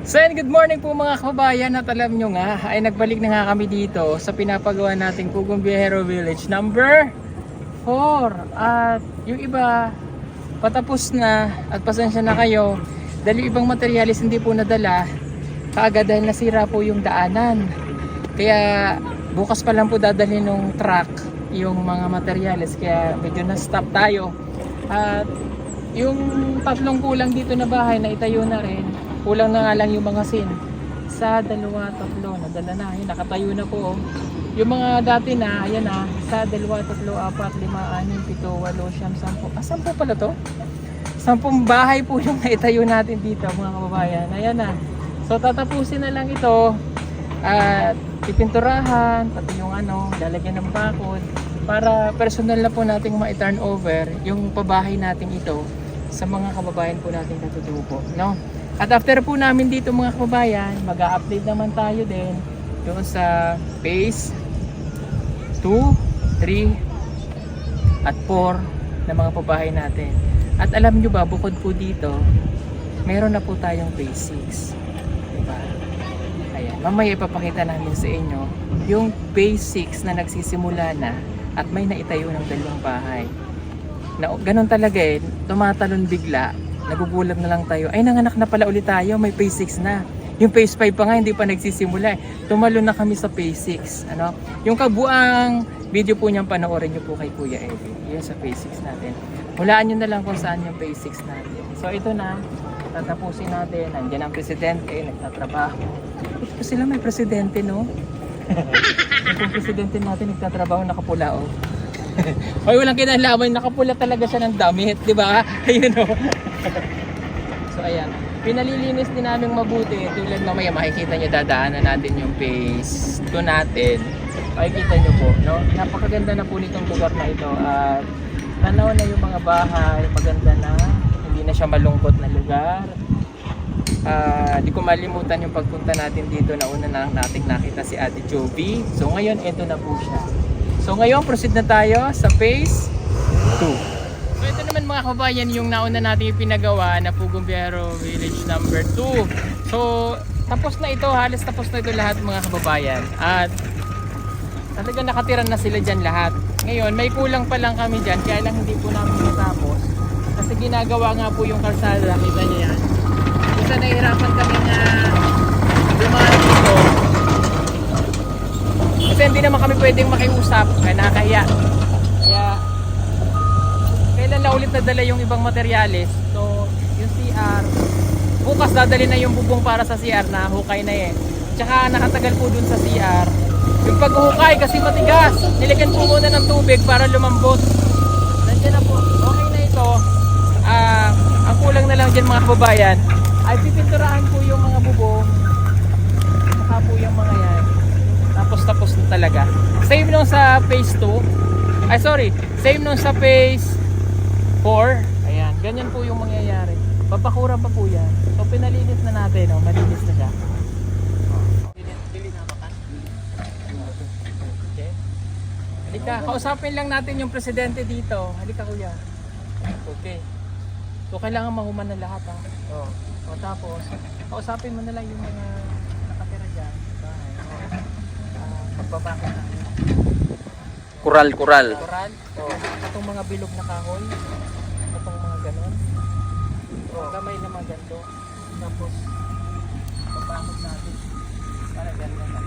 So good morning po mga kabayan, at alam nyo nga ay nagbalik na nga kami dito sa pinapagawa nating Pugong Biyahero Village number 4. At yung iba patapos na, at pasensya na kayo dahil yung ibang materialis hindi po nadala kaagad dahil nasira po yung daanan. Kaya bukas pa lang po dadalhin ng truck yung mga materyales, kaya medyo na-stop tayo. At yung tatlong kulang dito na bahay na itayo na rin, kulang na nga lang yung mga sin. Sa 2, 3 nadala na, yun, nakatayo na po. Yung mga dati na, ayan na, sa 2, 3, 4, 5, 6, 7, 8, 9, 10, 10 pala to? 10 bahay po yung naitayo natin dito mga kababayan. Ayan na. So tatapusin na lang ito at pipinturahan, pati yung lalagyan ng bakod para personal na po nating ma-turn over yung pabahay natin ito sa mga kababayan po nating natutupo, no? At after po namin dito mga kababayan, mag-a-update naman tayo din doon sa phase 2, 3 at 4 na mga pabahay natin. At alam nyo ba, bukod po dito, meron na po tayong phase 6. Diba? Ayan, mamaya ipapakita namin sa inyo yung phase 6 na nagsisimula na at may naitayo ng 2 bahay. Na, ganun talaga tumatalon bigla. Nagugulat na lang tayo, ay nanganak na pala ulit tayo, may phase 6 na. Yung phase 5 pa nga hindi pa nagsisimula. Tumalon na kami sa phase 6. Yung kabuang video po niyang panoorin niyo po kay Kuya Eddie. Yun sa phase 6 natin. Hulaan niyo na lang kung saan yung phase 6 natin. So ito na, tatapusin natin. Nandiyan ang presidente, nagtatrabaho. Ito sila may presidente, no? Yung presidente natin nagtatrabaho, nakapula, oh. Ay, walang kinalaman, nakapula talaga siya ng damit, di ba? Ayun, oh. So ayan, pinalilinis din namin mabuti. Tulad mamaya makikita nyo, dadaanan natin yung phase 2 natin. Makikita nyo po, no? Napakaganda na po nitong lugar na ito. At tanaw na yung mga bahay, maganda na, hindi na siya malungkot na lugar. Di ko malimutan yung pagpunta natin dito na una na nating nakita si Ate Jovi. So ngayon, ito na po siya. So ngayon, proceed na tayo sa phase 2. So ito naman mga kabayan, yung nauna natin pinagawa na Pugong Biyahero Village number 2. So tapos na ito, halos tapos na ito lahat mga kababayan. At talaga nakatira na sila dyan lahat. Ngayon, may kulang pa lang kami dyan, kaya lang hindi po namin natapos. Kasi ginagawa nga po yung kalsada, kita nyo yan. Isa nahihirapan kami na dumaan dito. Kasi hindi naman kami pwedeng makiusap, kaya nakakahiya. Kaya kailan na ulit nadala yung ibang materyales. So yung CR, bukas dadali na yung bubong para sa CR na hukay na Tsaka nakatagal po dun sa CR yung paghuhukay kasi matigas. Nilagyan po muna ng tubig para lumambot. Nandiyan na po, okay na ito. Ang kulang na lang dyan mga kababayan ay pipinturahan po yung mga bubong, saka po yung mga yan. Tapos na talaga. Same nung sa phase 2. Ay sorry, same nung sa phase 4. Ayan, ganyan po yung mangyayari. Papakura pa po yan. So pinalinis na natin, malinis na siya. Bili na ba ka? Okay. Halika, kausapin lang natin yung presidente dito. Halika kuya. Okay. So kailangan mahuman na lahat ha. O tapos, kausapin mo na lang yung mga nakatira dyan. Pagbabakit na. Kural. Kural. Itong mga bilog na kahoy. Itong mga ganon. Gamay na mga ganito. Tapos, pagbabakit natin. Para ganon na.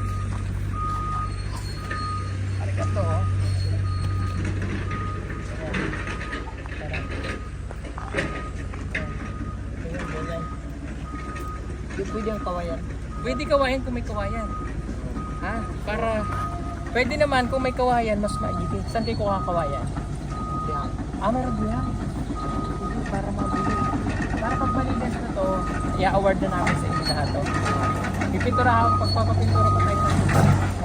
Para ganito oh. Pwede ang kawayan. Pwede kawayan kung may kawayan. Para pwede naman kung may kawayan mas maigi. Saan kayo kuha kawayan? Yan. Meron yan. Para mabili. Para pag malinis na to, i-award na namin sa inyo lahat to. Pipinturahan, pagpapapintura pa tayo ng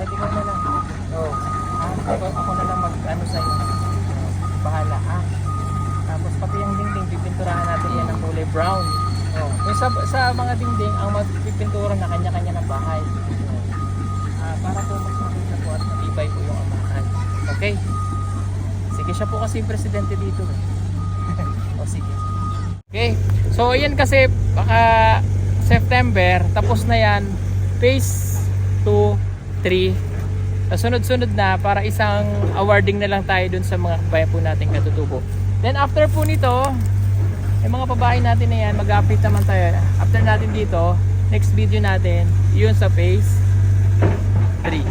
pwede ko na lang. Ako na lang mag-ano sa'yo. Bahala Tapos pati yung dingding, pipinturahan natin yan ng kulay brown. Yung sa mga dingding, ang magpipintura na kanya-kanya ng bahay. Para po mas maganda po at matibay po yung amahan. Okay? Sige, siya po kasi yung presidente dito. O sige. Okay. So ayan kasi baka September, tapos na yan. Phase 2, 3. Sunod-sunod na para isang awarding na lang tayo dun sa mga kabayan po nating katutubo. Then after po nito, yung mga pabahay natin na yan, mag-update naman tayo. After natin dito, next video natin, yun sa phase 3.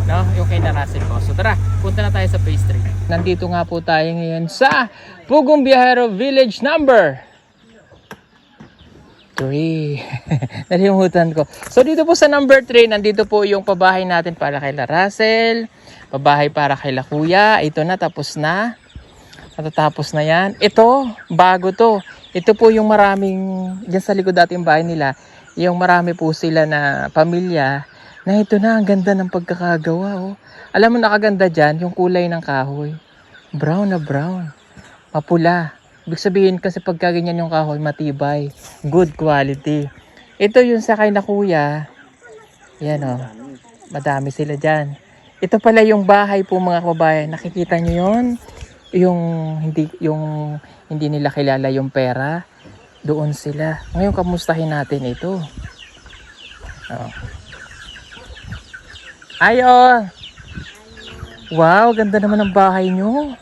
No? Yung kay na Russell ko. So tara, punta na tayo sa phase 3. Nandito nga po tayo ngayon sa Pugong Biyahero Village number 3. Nalimutan ko. So dito po sa number 3, nandito po yung pabahay natin para kay La Russell, pabahay para kay La Kuya. Ito na, tapos na. Natatapos na yan. Ito, bago to. Ito po yung maraming, dyan sa likod dating bahay nila, yung marami po sila na pamilya, na ito na, ang ganda ng pagkakagawa. Oh. Alam mo, nakaganda dyan, yung kulay ng kahoy. Brown na brown. Mapula. Ibig sabihin kasi pagka ganyan yung kahoy, matibay. Good quality. Ito yung sa kay na Kuya. Yan o. Madami sila dyan. Ito pala yung bahay po mga kababayan. Nakikita nyo yun? Yung hindi nila kilala yung pera. Doon sila. Ngayon kamustahin natin ito. Oh. Ayo! Wow, ganda naman ng bahay nyo.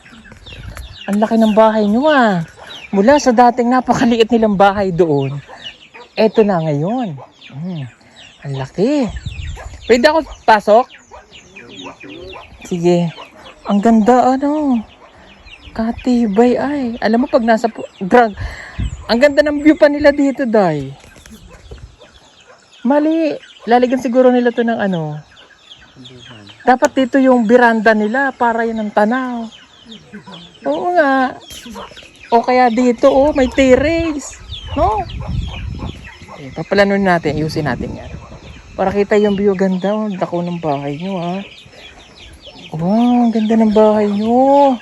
Ang laki ng bahay nyo ah. Mula sa dating napakaliit nilang bahay doon, eto na ngayon. Ang laki. Pwede ako pasok? Sige. Ang ganda ano. Katibay ay. Alam mo pag nasa... Ang ganda ng view pa nila dito, Day. Mali. Lalagyan siguro nila to ng ano. Dapat dito yung veranda nila para yan ang tanaw. Oo nga. O kaya dito, oh, may terrace. No? Eh, papalanon natin, ayusin natin yan. Para kita yung view, ganda. Oh, dako ng bahay nyo, ha. Wow, ang ganda ng bahay nyo.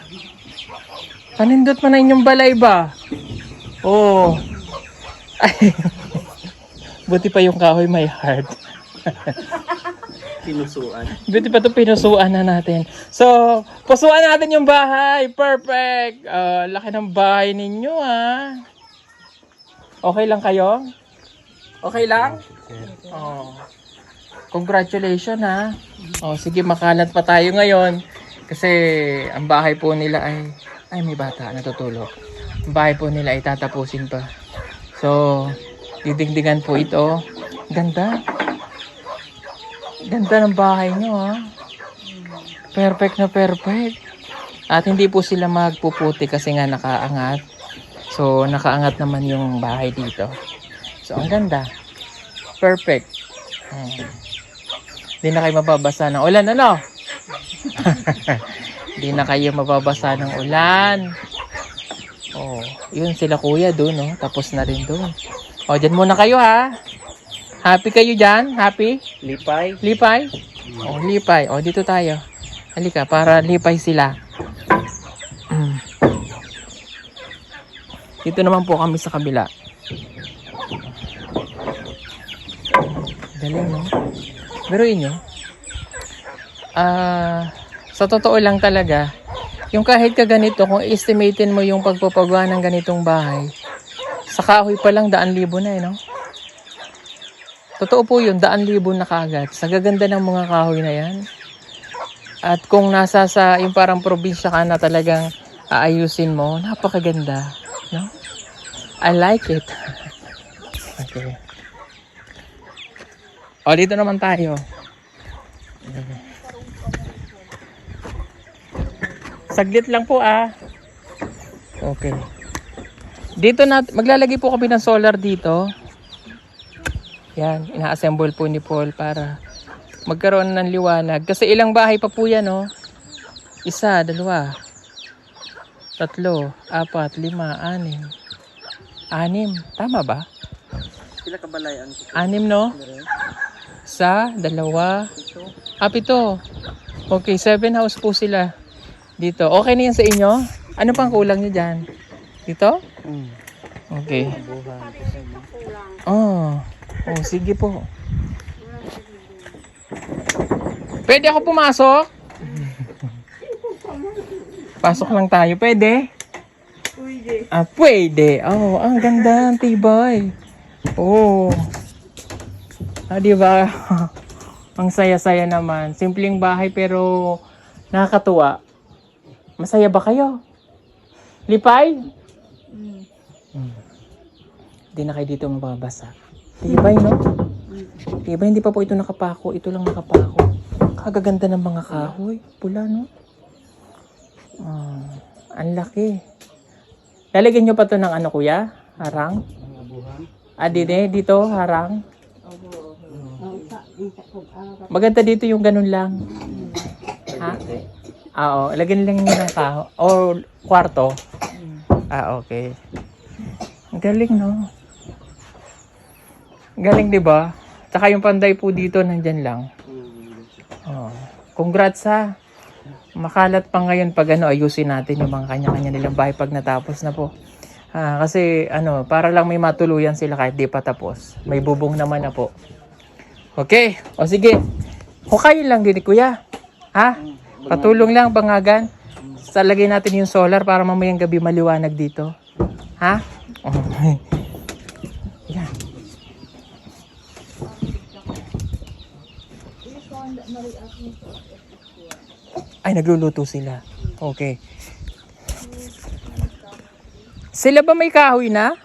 Panindot man na inyong balay ba? Oh. Ay. Buti pa yung kahoy may heart. Pinusuan. Buti pa ito pinusuan na natin. So, pusuan natin yung bahay. Perfect. Laki ng bahay ninyo, ha. Okay lang kayo? Okay lang? Oh. Congratulations, ha. Oh, sige, makalat pa tayo ngayon. Kasi, ang bahay po nila ay may bata, natutulog. Ang bahay po nila ay tatapusin pa. So, didingdingan po ito. Ganda. Ganda ng bahay nyo, ha. Perfect na perfect. At hindi po sila magpuputi kasi nga nakaangat. So, nakaangat naman yung bahay dito. So, ang ganda. Perfect. Hindi na kayo mababasa ng ulan, ano? Hindi na kayo mababasa ng ulan. Oh, yun sila kuya doon, no? Tapos na rin doon. O, dyan muna kayo, ha. Happy kayo dyan? Happy? Lipay. Lipay? O, lipay. O, dito tayo. Halika, para lipay sila. Dito naman po kami sa kabila. Galing, no? Pero yun, sa totoo lang talaga, yung kahit ka ganito, kung estimatein mo yung pagpapagawa ng ganitong bahay, sa kahoy pa lang 100,000 na, no? Totoo po yun, 100,000 na kagad. Sa gaganda ng mga kahoy na yan. At kung nasa sa yung parang probinsya ka na talagang aayusin mo, napakaganda. No? I like it. Okay. O, dito naman tayo. Saglit lang po, ah. Okay. Dito na, maglalagay po kami ng solar dito. Yan, ina-assemble po ni Paul para magkaroon ng liwanag. Kasi ilang bahay pa po yan, oh. 1, 2, 3, 4, 5, 6. 6. Tama ba? Sila kabalayan. 6, no? 1, 2, 7. Okay, 7 house po sila dito. Okay na yan sa inyo? Ano pang kulang nyo dyan? Dito? Okay. Oh. Oh, sige po. Pwede ako pumasok? Pasok lang tayo. Pwede? Pwede. Ah, pwede. Oh, ang ganda. Ang tibay. Oh. Ah, di ba? Ang saya-saya naman. Simpleng bahay pero nakakatuwa. Masaya ba kayo? Lipay? Hindi na kayo dito mababasa. Tibay, no? Tibay, hindi pa po ito nakapako. Ito lang nakapako. Kagaganda ng mga kahoy. Pula, no? Ang laki. Lalagyan nyo pa to ng ano, kuya? Harang? Ah, dito, harang. Maganda dito yung ganun lang. Ha? Ah, oo. Lagyan lang nyo ng kahoy. O, kwarto. Ah, okay. Ang galing, no? Galing, di ba? Tsaka yung panday po dito, nandyan lang. Oh. Congrats, ha? Makalat pa ngayon pag ayusin natin yung mga kanya-kanya nilang bahay pag natapos na po. Kasi para lang may matuluyan sila kahit di pa tapos. May bubong naman na po. Okay, o sige. Hukayin lang din, kuya. Ha? Patulong lang, bangagan. Salagay natin yung solar para mamayang gabi maliwanag dito. Ha? Okay. Yan. Ay, nagluluto sila. Okay. Sila ba may kahoy na?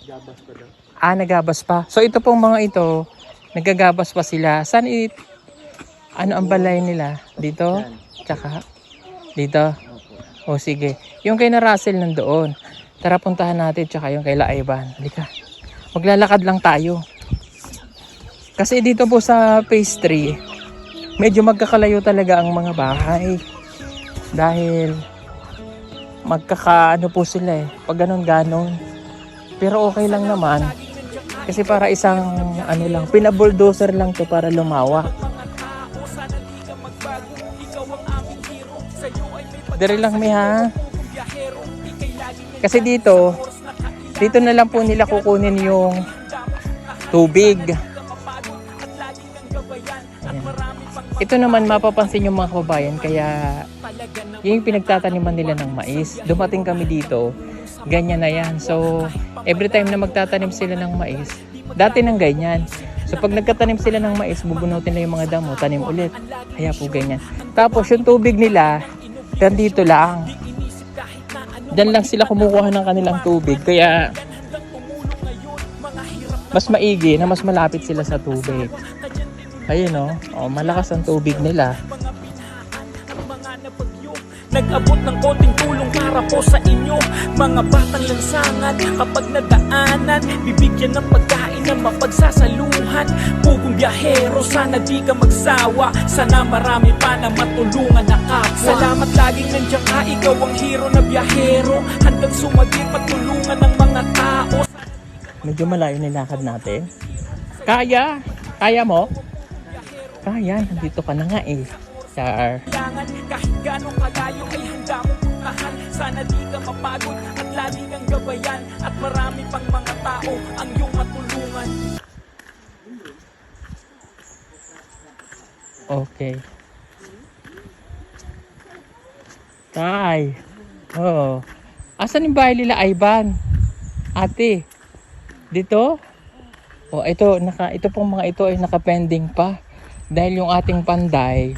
Gabas pa daw. Nagabas pa. So ito pong mga ito, nagagabas pa sila. Saan ano ang balay nila? Dito? Tsaka? Dito? O sige. Yung kay na Russell nandoon. Tara puntahan natin. Tsaka yung kay La Ivan. Halika. Maglalakad lang tayo. Kasi dito po sa phase 3, medyo magkakalayo talaga ang mga bahay. Dahil magkakaano po sila pag ganon-ganon. Pero okay lang naman. Kasi para isang lang, pinabulldozer lang to para lumawa. Dari lang may ha. Kasi dito na lang po nila kukunin yung tubig. Ayan. Ito naman mapapansin yung mga kababayan, kaya yung pinagtataniman nila ng mais, dumating kami dito, ganyan na yan. So every time na magtatanim sila ng mais, dati nang ganyan. So pag nagkatanim sila ng mais, bubunutin na yung mga damo, tanim ulit. Kaya po ganyan. Tapos yung tubig nila, dito lang. Diyan lang sila kumukuha ng kanilang tubig. Kaya mas maigi na mas malapit sila sa tubig. Ayun malakas ang tubig nila. Nag-abot ng konting tulong para po sa inyo, mga batang lansangan. Kapag nadaanan, bibigyan ng pagkain na mapagsasaluhan. Pugong biyahero, sana di ka magsawa. Sana marami pa na matulungan na kapwa. Salamat laging nandiyan ka, ikaw ang hero na biyahero. Handang sumagip at tulungan ng mga tao. Medyo malayo nilakad natin. Kaya? Kaya mo? Kaya, nandito ka na nga Char. Kahit gano'ng kalayo ay handa mong puntahan. Sana di ka mapagod at lagi kang gabayan. At marami pang mga tao ang iyong matulungan. Okay. Tay. Oo. Asan yung bahay nila, Ivan? Ate. Dito? Ito pong mga ito ay nakapending pa. Dahil yung ating panday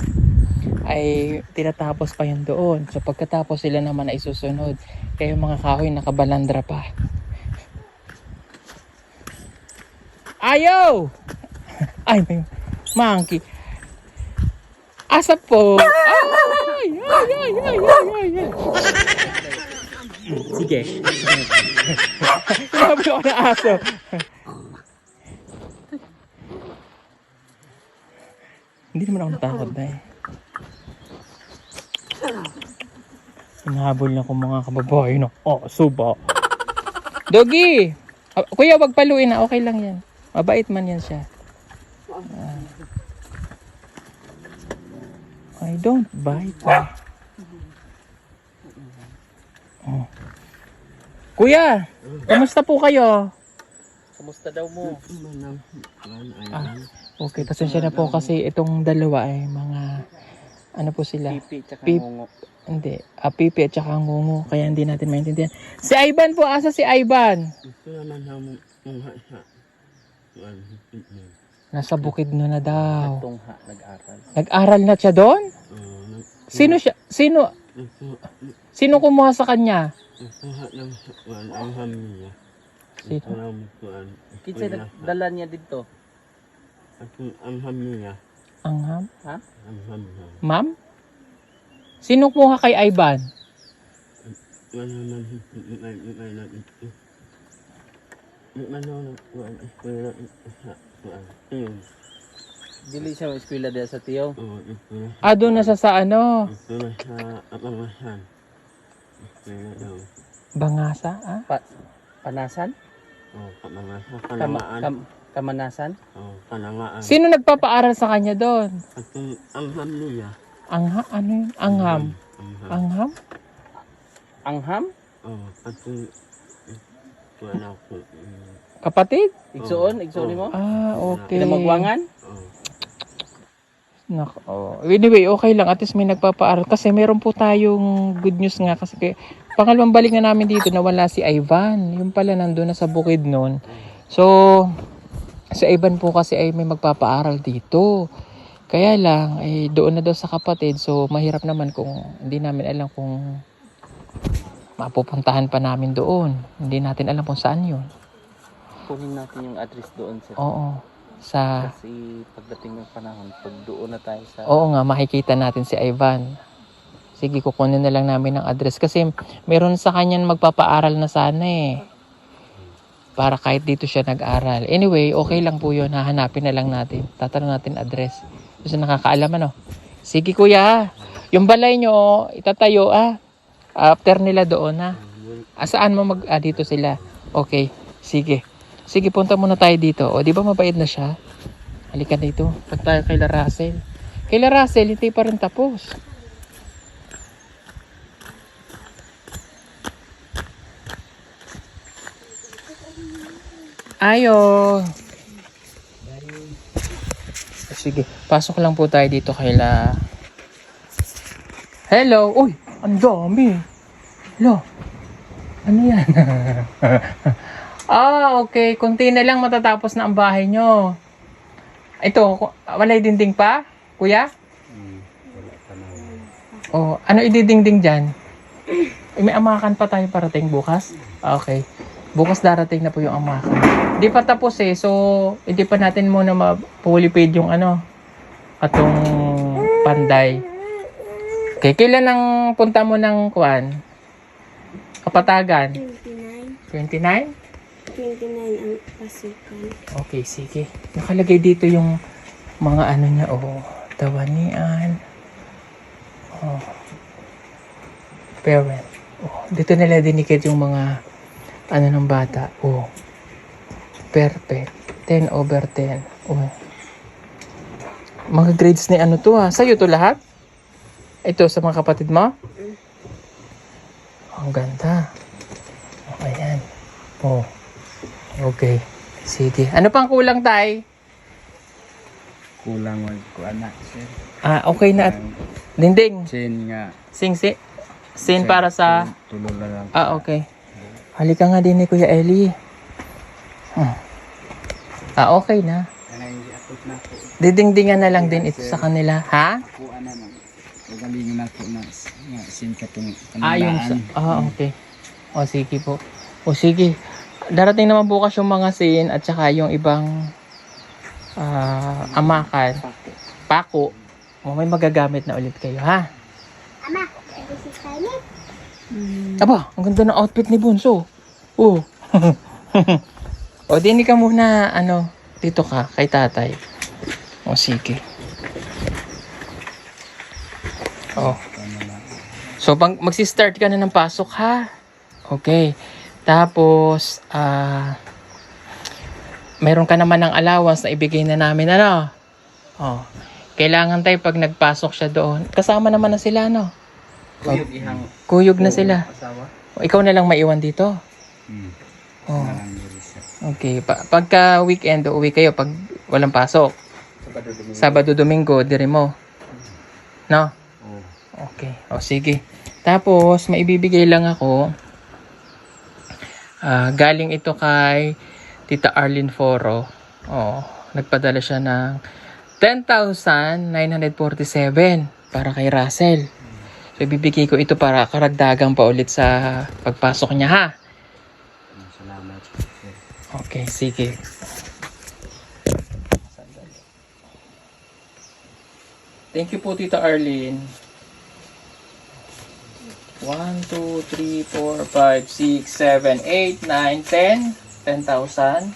ay tinatapos pa yun doon. So pagkatapos sila naman ay susunod. Kaya yung mga kahoy nakabalandra pa. Ayaw! Ay, may monkey. Asap po. Ay. Sige. Sinabi ko na aso. Hindi naman ako natakot dahil. Hinahabol na ko mga kababae no. Suba. Doggy! Kuya, wag paluin na. Okay lang yan. Mabait man yan siya. I don't bite. Kuya, kamusta po kayo? Kamusta daw mo? Okay, pasensya na po kasi itong dalawa ay mga ano po sila? Pipi tsaka Pip- ngungo. Hindi, pipi at saka ngungu, kaya hindi natin maintindihan. Si Ivan po, asa si Ivan? Ito naman ang mga isa. Nasa Bukidnon na daw. Tungha, nag-aral. Nag-aral na siya doon? Sino siya? Sino kumuha sa kanya? Sino? Kinsa dala niya dito? Angham? Ha? Ma'am? Sino kumuha kay Ivan? Dili siya sa eskwela diya sa tiyo. Doon na sa ano? Bangasa? Ah? Panasan? Kamanasan? Sino nagpapaaral sa kanya doon? Angham niya. Ano yun? Angham? Angham? Angham? Kapatid? Igsuon mo? Okay. Pinamagwangan? Anyway, okay lang. At least may nagpapaaral. Kasi meron po tayong good news nga. Kasi pangalawang balik na namin dito, nawala si Ivan. Yung pala nandun na sa Bukidnon. So, si Ivan po kasi ay may magpapaaral dito. Kaya lang, doon na daw sa kapatid. So, mahirap naman kung hindi namin alam kung mapupuntahan pa namin doon. Hindi natin alam kung saan yun. Kunin natin yung address doon sir. Oo. Kasi pagdating ng panahon, pag doon na tayo sa... Oo nga, makikita natin si Ivan. Sige, kukunin na lang namin ang address. Kasi meron sa kanya magpapaaral na sana eh. Para kahit dito siya nag-aral. Anyway, okay lang po yun. Hahanapin na lang natin. Tatanong natin address. Kasi nakakaalam ano. Sige kuya, yung balay nyo, itatayo after nila doon ha. Saan mo dito sila? Okay, sige. Sige, punta muna tayo dito. O, di ba mabait na siya? Halika dito. Punta tayo kay La Russell. Kay La Russell, hindi pa rin tapos. Ayo. Sige, pasok lang po tayo dito kay La. Hello. Uy, ang dami. Hello. Ano yan? Okay. Kunti na lang matatapos na ang bahay nyo. Ito, walay dinding pa? Kuya? Ano ididingding dyan? May amakan pa tayo parating bukas? Okay. Bukas darating na po yung amakan. Hindi pa tapos eh. So, hindi pa natin muna mapulipid yung atong panday. Okay. Kailan ang punta mo ng kuwan? Kapatagan? 29? 29 ang pasukan. Okay, sige. Nakalagay dito yung mga niya. Tawanian. Parent. Dito nila dinikit yung mga ng bata. Perfect. 10/10. Mga grades ni to Sa'yo to lahat? Ito sa mga kapatid mo? Ang ganda. Ayan. Okay. Sige. Ano pang kulang, tay? Kulang anak sir. Okay na. Dinding. Sin nga. Sin para sa... Tulog na lang. Okay. Halika nga din ni Kuya Eli. Okay na. Didingdingan na lang din ito sa kanila. Ha? Galingan ako na sin ka itong okay. Sige po. Sige. Darating naman bukas yung mga sin at saka yung ibang amakan. Pako. May magagamit na ulit kayo, ha? Ama, this is silent. Aba, ang ganda ng outfit ni Bunso. Dini ka muna, dito ka, kay tatay. Sige. So, magsi-start ka na ng pasok, ha? Okay. Tapos, meron ka naman ng allowance na ibigay na namin, kailangan tayo pag nagpasok siya doon. Kasama naman na sila, Kuyog na sila. Ikaw na lang maiwan dito. Okay. Pagka weekend, uwi kayo pag walang pasok. Sabado, Domingo, diri mo. No? Okay. Sige. Tapos, maibibigay lang ako. Galing ito kay Tita Arlene Foro. Oh, nagpadala siya ng 10,947 para kay Russell. So, ibibigay ko ito para karagdagang pa ulit sa pagpasok niya, ha? Salamat. Okay, sige. Thank you po, Tita Arlene. 1, 2, 3, 4, 5, 6, 7, 8, 9, 10. 10,000.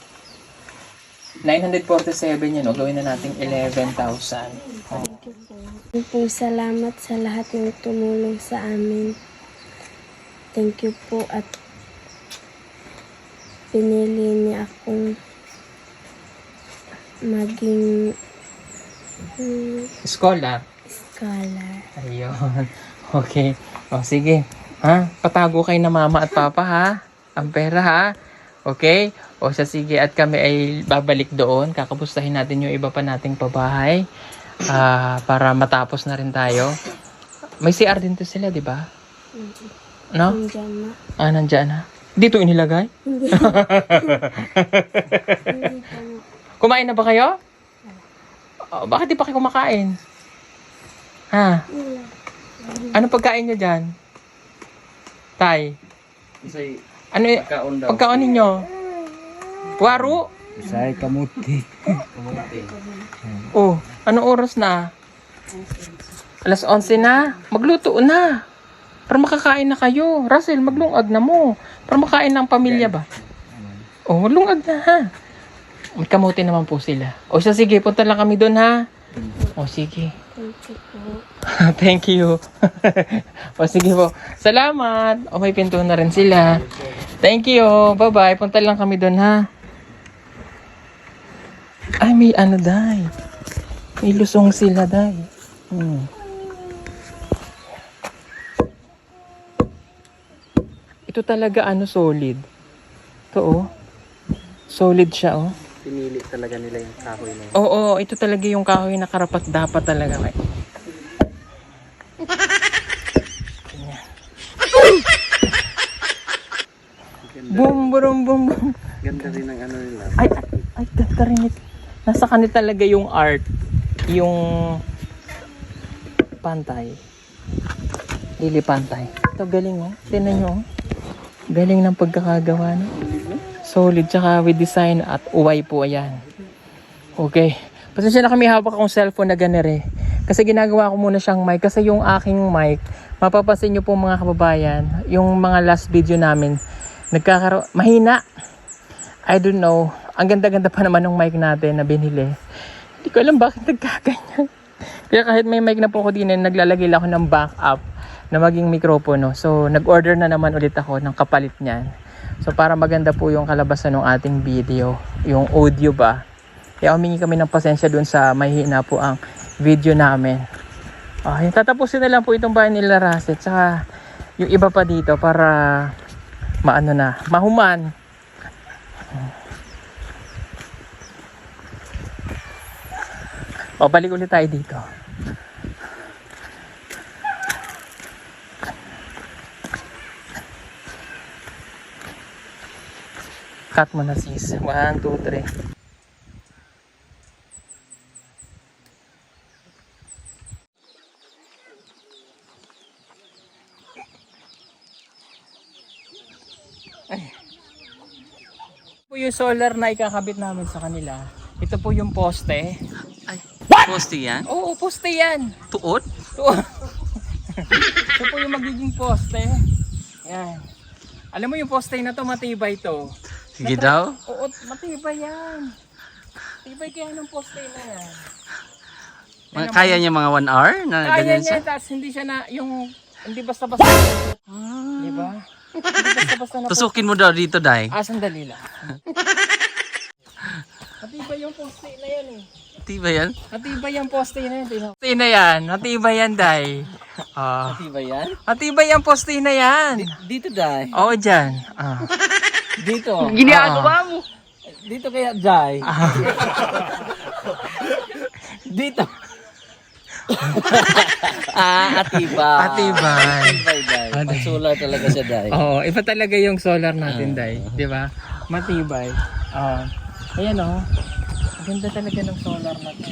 947 yan, o. Gawin na natin 11,000. Oh. Po, salamat sa lahat ng tumulong sa amin. Thank you po at pinili niya akong maging Scholar. scholar. Ayun. Okay. O, sige. Ha? Patago kayo na mama at papa, ha? Ang pera, ha? Okay? O, siya, sige. At kami ay babalik doon. Kakapustahin natin yung iba pa nating pabahay. Para matapos na rin tayo. May CR din to sila, di ba? No? Nandiyan na. Nandyan na. Dito inilagay? Hindi pa na. Kumain na ba kayo? Bakit di pa kayo kumakain? Ha? Ano pagkain nyo dyan? Tay? Isa'y Ano kaon daw. pagkain ninyo? Waro? Isa'y kamuti. Kamuti. Oh, anong oras na? Alas 11 na? Magluto na. Para makakain na kayo. Russell, maglungag na mo. Para makain ng pamilya ba? Oh, maglungag na, ha? May kamuti naman po sila. O siya, sige, punta lang kami doon, ha? O sige. Thank you po. Thank you. O sige po. Salamat. O may pinto na rin sila. Thank you. Bye-bye. Punta lang kami doon, ha? Ay, may ano, day. May lusong sila, day. Ito talaga, solid. Ito, oh. Solid siya, oh. Pinili talaga nila yung kahoy na yun. Oo, ito talaga yung kahoy na karapat dapat talaga. Boom, boom, boom, boom. Ganda rin ang ano nila. Ay, ganda rin ito. Nasa kanila talaga yung art. Yung pantay. Lili pantay. Ito, galing, oh. Tingnan nyo, oh. Galing ng pagkakagawa, no? Solid, tsaka with design at uway po, ayan. Okay. Pasensya na kami, hawak akong cellphone na ganere. Kasi ginagawa ko muna siyang mic. Kasi yung aking mic, mapapansin nyo po mga kababayan, yung mga last video namin, mahina. I don't know. Ang ganda-ganda pa naman ng mic natin na binili. Hindi ko alam bakit nagkaganyan. Kaya kahit may mic na po ko din, naglalagay lang ako ng backup na maging mikropono. So, nag-order na naman ulit ako ng kapalit niyan. So, para maganda po yung kalabasan ng ating video, yung audio ba. Kaya humingi kami ng pasensya dun sa mahina po ang video namin. Tatapusin na lang po itong bahay nila Raset. Saka yung iba pa dito para mahuman. Balik ulit tayo dito. Cut mo na sis. 1, 2, 3. Ito po yung solar na ikakabit namin sa kanila. Ito po yung poste. Ay, what? Poste yan? Oo, poste yan. Tuot? Ito po yung magiging poste. Yan. Alam mo yung poste na to, matibay to. Sige daw. Oo, matibay yan. Matibay kaya ng poste na yan. Kaya niya mga 1 hour na Kaya ganyan niya, siya? tapos hindi siya na, hindi basta-basta. Di ba? Hindi basta-basta na poste. Tusukin mo daw dito, Day. Sandali lang. Matibay yung poste na yan eh. Matibay yan? Matibay yung poste na yan. Poste na yan. Matibay yan, Day. Matibay yan? Matibay yung poste na yan. Dito, Day. Oo, dyan. Dito. Ginagawa mo. Dito kaya, Day. Dito. Atibay. Matibay. Atibay, Day. Pag-solar talaga siya, Day. Oo, iba talaga yung solar natin, Day. Di ba? Matibay. Ayan, oh. Ang ganda talaga ng solar na to.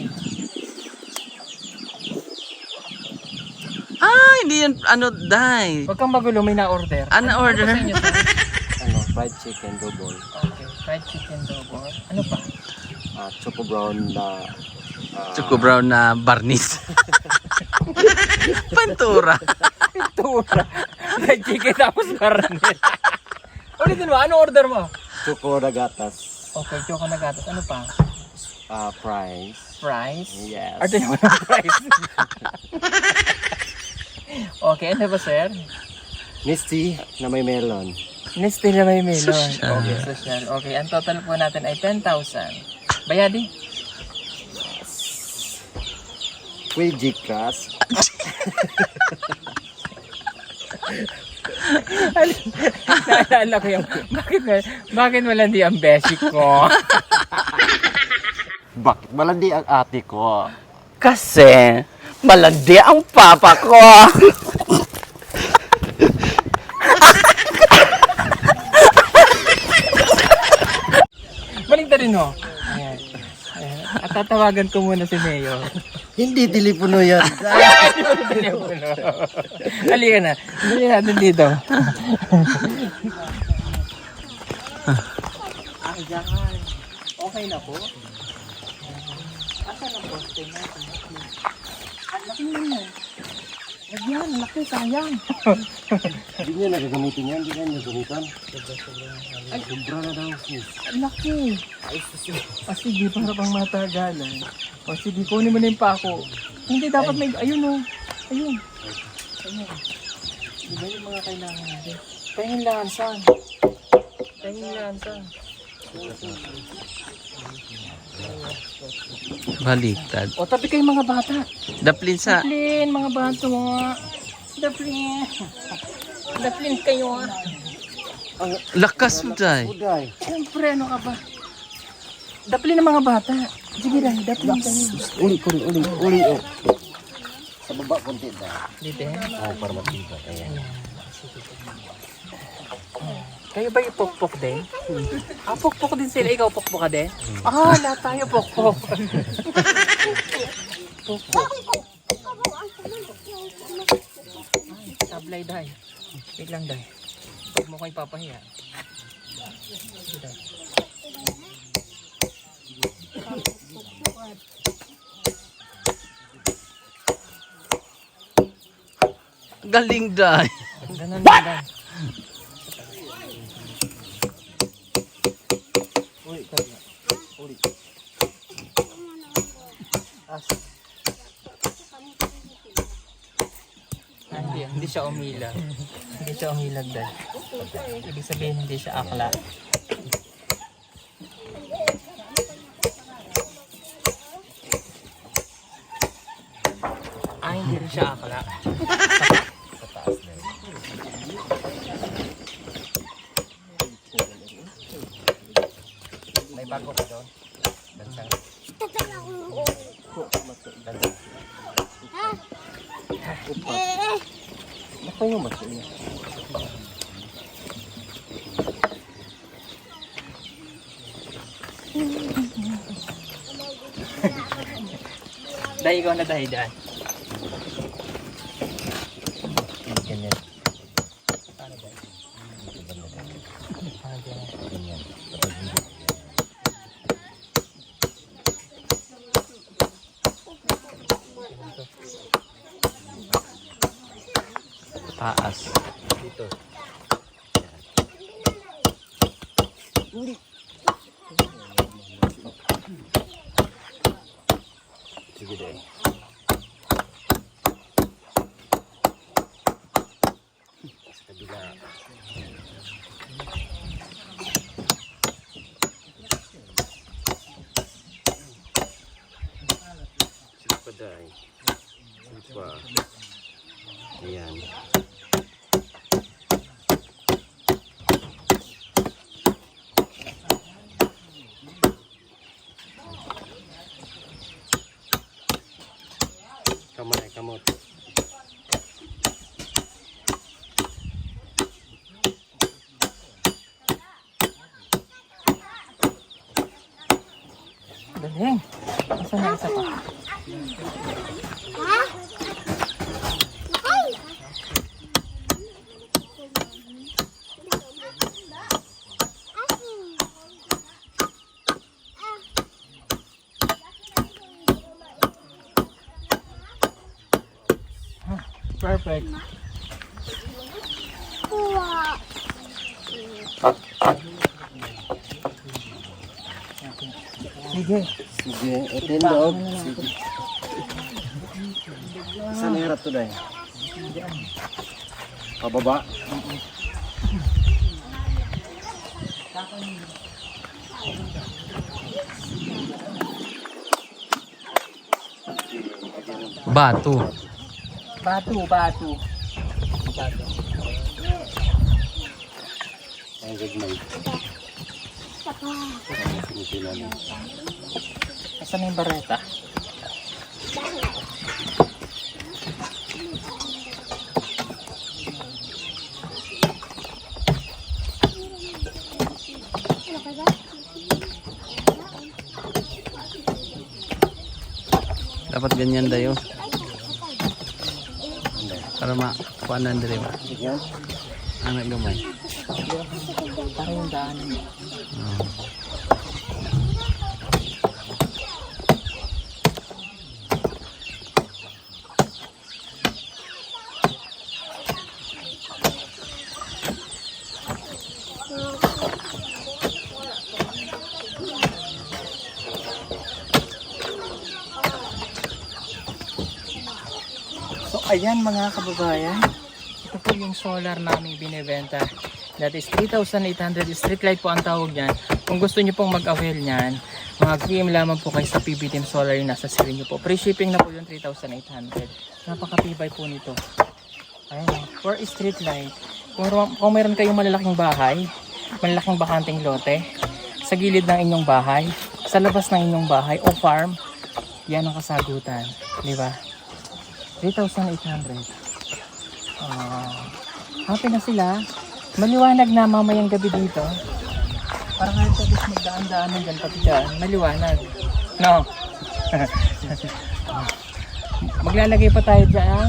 Hindi yan, Day. Huwag kang magulo, may na-order. Order? Ano pa sa inyo, sir? Fried chicken double. Okay, fried chicken double. Ano pa? Choco brown na... Choco brown na barnis. Pantura. Tura. Fried chicken tapos karne. Ulitin mo, ano order mo? Choco na gatas. Okay, choco na gatas. Ano pa? Fries. Fries? Yes. Order mo ng fries. Okay, ano ba, sir? Misty na may melon. Nestle na may melon. Social. Okay, social. Okay, ang total po natin ay 10,000. Bayadi? Kuy Gcash. Naalala ko yung, bakit malandi ang basic ko? Bakit malandi ang ate ko? Kasi malandi ang papa ko. Balik na rin mo. Ayan. Ayan. At tatawagan ko muna si Mayor. Hindi telepono yan. Halika na. Dali natin dito. Diyan. Okay na po. Asan ang poste natin? Ang laki na yan. Lagyan, laki, sayang. Hindi niya nagagamitin yan. Hindi niya nagagamitan. Ay, sobra na daw. Ang laki. Sige, para pang matagalan. Sige, kunin mo na yung pako. Hindi, dapat may, ayun o. Ayun. Ayun. Di ba yung mga kailangan natin? Pahingin lansan. Pahingin lansan. Baliktad. O, tabi kayo mga bata. Daplin sa... Daplin, mga bata mga. Daplin. Daplin kayo. Lakas mo, Day. Siyempre, ano ka ba? Daplin ng mga bata. Sige lang, daplin kayo. Uli. Oh. Sa baba, konti na. Dito yan. Para matibay. Ayan. Kayo ba yung pokpok din? Pokpok din sila. Ikaw pokpok ka din? Lahat tayo pokpok. Pokpok. Sablay, Day. Wait lang, Day. Huwag mo ko ipapahiya. Sige, Day. Galing, Day. Ganun lang, Day. Hindi siya umilag. Hindi siya umilag dahil. Ibig sabihin hindi siya akla. Hindi rin siya akla. May bago ka doon? Dansang. Ako yung masaya. Dahil ikaw na dahil dyan. Ganyan. Taas. Dito. Sige deh. Sa kabila. Sipa dahil. Sipa. Ayan. Kamot. Galing. Nasaan na isa pa? Perfect. Sige. Sige, ito yung loob. Sige. Saan ang harap to, Day? Pababa? Batu. Batu. Ang gagmay. Sinipilan. Asan na yung bareta? Dapat ganyan dayo. Para makuanan diri ba. Yan. Anak gamay. Para yung daanan mo. So ayan mga kababayan, ito po yung solar namin binibenta. That is 3,800 street light po ang tawag niyan. Kung gusto niyo pong mag-avail niyan, mag-PM lamang po kayo sa PB Team Solar yung nasa screen niyo po. Free shipping na po yung 3,800. Napakatibay po nito. Ayan, for street light. Kung meron kayong malalaking bahay, malalaking bakanting lote, sa gilid ng inyong bahay, sa labas ng inyong bahay o farm, yan ang kasagutan. Di ba? 3,800. Happy na sila. Maliwanag na mamayang gabi dito. Para kahit sabis magdaan-daanan dyan pati dyan, maliwanag. No? Maglalagay pa tayo dyan.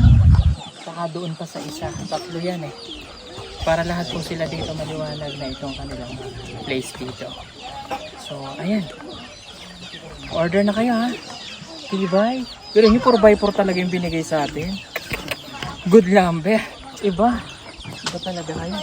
Saka doon pa sa isa. Tatlo yan eh. Para lahat po sila dito maliwanag na itong kanilang place dito. So, ayan. Order na kayo ha. Tibay. Pero yung 4x4 talaga yung binigay sa atin. Good lumber. Iba. Iba talaga kayo.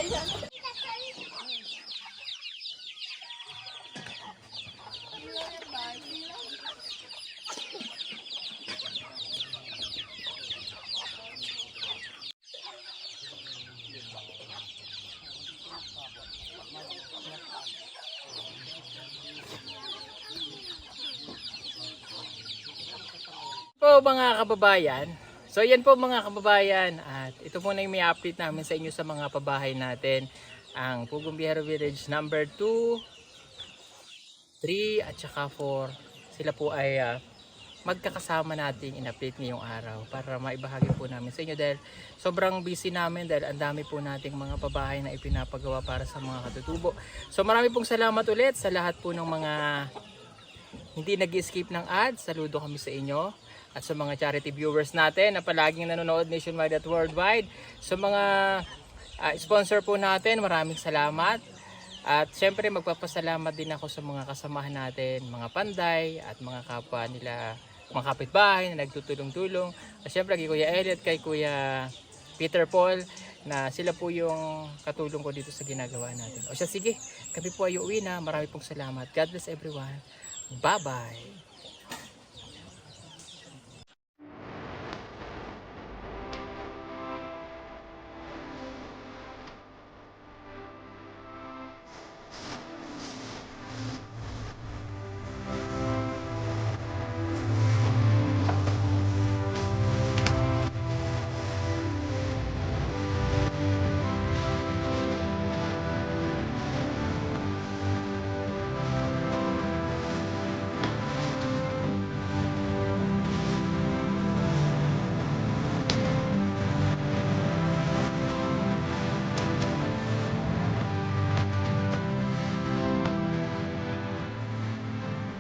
Po mga kababayan, so yan po mga kababayan, at ito po na yung may update namin sa inyo sa mga pabahay natin. Ang Pugong Biyahero Village number 2, 3 at saka 4, sila po ay magkakasama natin in-update ngayong araw para maibahagi po namin sa inyo dahil sobrang busy namin dahil ang dami po nating mga pabahay na ipinapagawa para sa mga katutubo. So marami pong salamat ulit sa lahat po ng mga hindi nag-skip ng ads. Saludo kami sa inyo. At sa mga charity viewers natin na palaging nanonood nationwide at worldwide. Sa mga sponsor po natin, maraming salamat. At syempre magpapasalamat din ako sa mga kasamahan natin, mga panday at mga kapwa nila, mga kapitbahay na nagtutulong-tulong. At syempre kay Kuya Elliot, kay Kuya Peter Paul, na sila po yung katulong ko dito sa ginagawa natin. O siya, sige, kami po ay uuwi na. Marami pong salamat. God bless everyone. Bye-bye.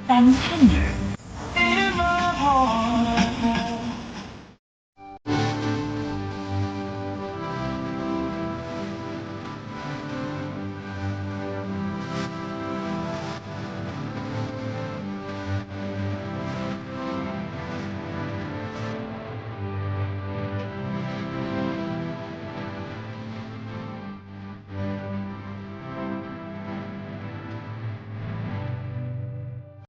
Santander